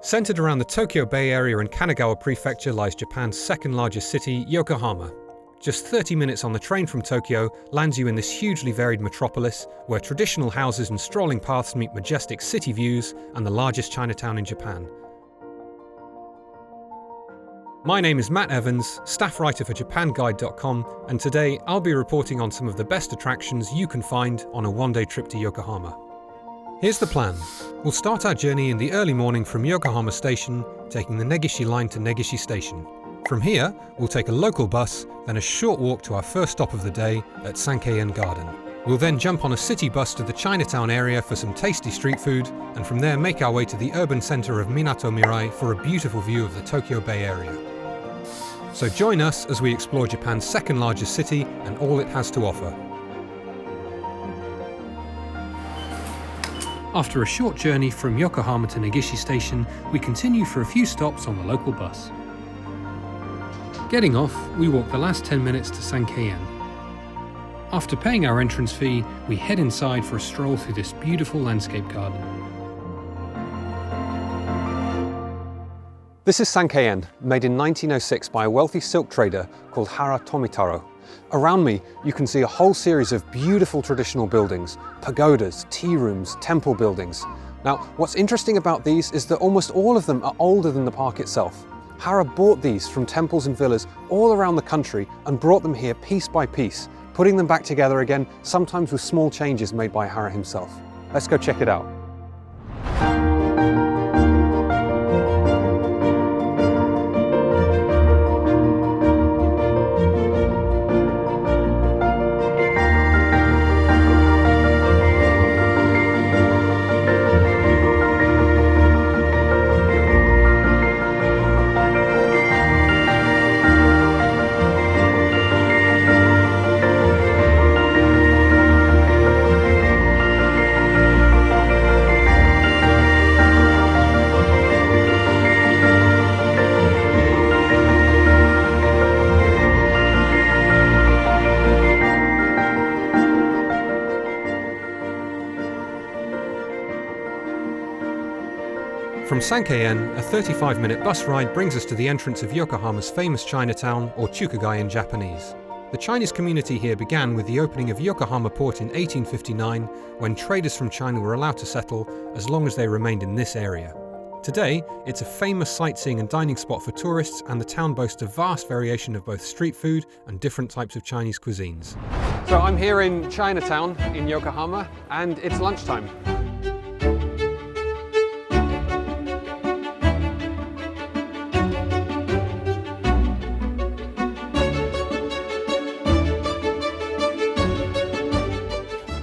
Centered around the Tokyo Bay Area and Kanagawa Prefecture lies Japan's second largest city, Yokohama. Just 30 minutes on the train from Tokyo lands you in this hugely varied metropolis where traditional houses and strolling paths meet majestic city views and the largest Chinatown in Japan. My name is Matt Evans, staff writer for JapanGuide.com, and today I'll be reporting on some of the best attractions you can find on a one-day trip to Yokohama. Here's the plan. We'll start our journey in the early morning from Yokohama Station, taking the Negishi line to Negishi Station. From here, we'll take a local bus, then a short walk to our first stop of the day at Sankeien Garden. We'll then jump on a city bus to the Chinatown area for some tasty street food, and from there make our way to the urban centre of Minato Mirai for a beautiful view of the Tokyo Bay Area. So join us as we explore Japan's second largest city and all it has to offer. After a short journey from Yokohama to Negishi Station, we continue for a few stops on the local bus. Getting off, we walk the last 10 minutes to Sankeien. After paying our entrance fee, we head inside for a stroll through this beautiful landscape garden. This is Sankeien, made in 1906 by a wealthy silk trader called Hara Tomitaro. Around me, you can see a whole series of beautiful traditional buildings, pagodas, tea rooms, temple buildings. Now, what's interesting about these is that almost all of them are older than the park itself. Hara bought these from temples and villas all around the country and brought them here piece by piece, putting them back together again, sometimes with small changes made by Hara himself. Let's go check it out. From Sankeien, a 35-minute bus ride brings us to the entrance of Yokohama's famous Chinatown, or Chukagai in Japanese. The Chinese community here began with the opening of Yokohama port in 1859, when traders from China were allowed to settle as long as they remained in this area. Today, it's a famous sightseeing and dining spot for tourists, and the town boasts a vast variation of both street food and different types of Chinese cuisines. So I'm here in Chinatown in Yokohama, and it's lunchtime.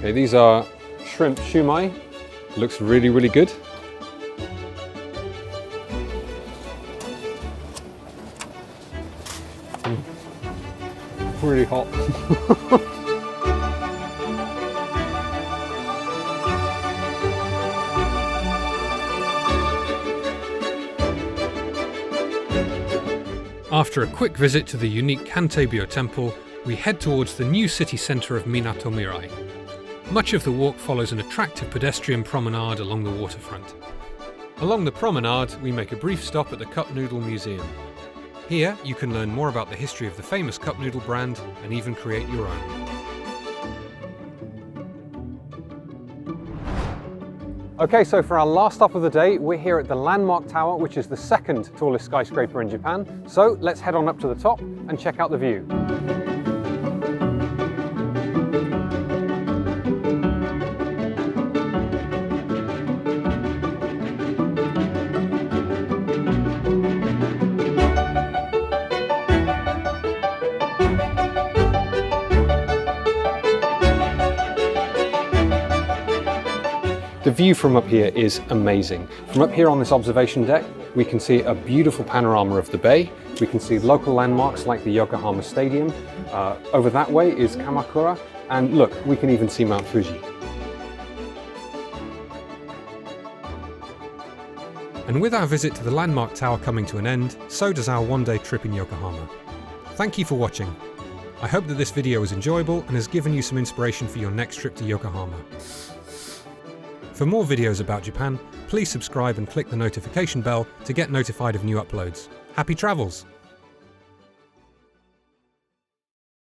Okay, these are shrimp shumai. Looks really, really good. Really hot. After a quick visit to the unique Kantebyo Temple, we head towards the new city centre of Minato Mirai. Much of the walk follows an attractive pedestrian promenade along the waterfront. Along the promenade, we make a brief stop at the Cup Noodle Museum. Here, you can learn more about the history of the famous cup noodle brand and even create your own. Okay, so for our last stop of the day, we're here at the Landmark Tower, which is the second tallest skyscraper in Japan. So let's head on up to the top and check out the view. The view from up here is amazing. From up here on this observation deck, we can see a beautiful panorama of the bay. We can see local landmarks like the Yokohama Stadium. Over that way is Kamakura, and look, we can even see Mount Fuji. And with our visit to the Landmark Tower coming to an end, so does our one-day trip in Yokohama. Thank you for watching. I hope that this video was enjoyable and has given you some inspiration for your next trip to Yokohama. For more videos about Japan, please subscribe and click the notification bell to get notified of new uploads. Happy travels!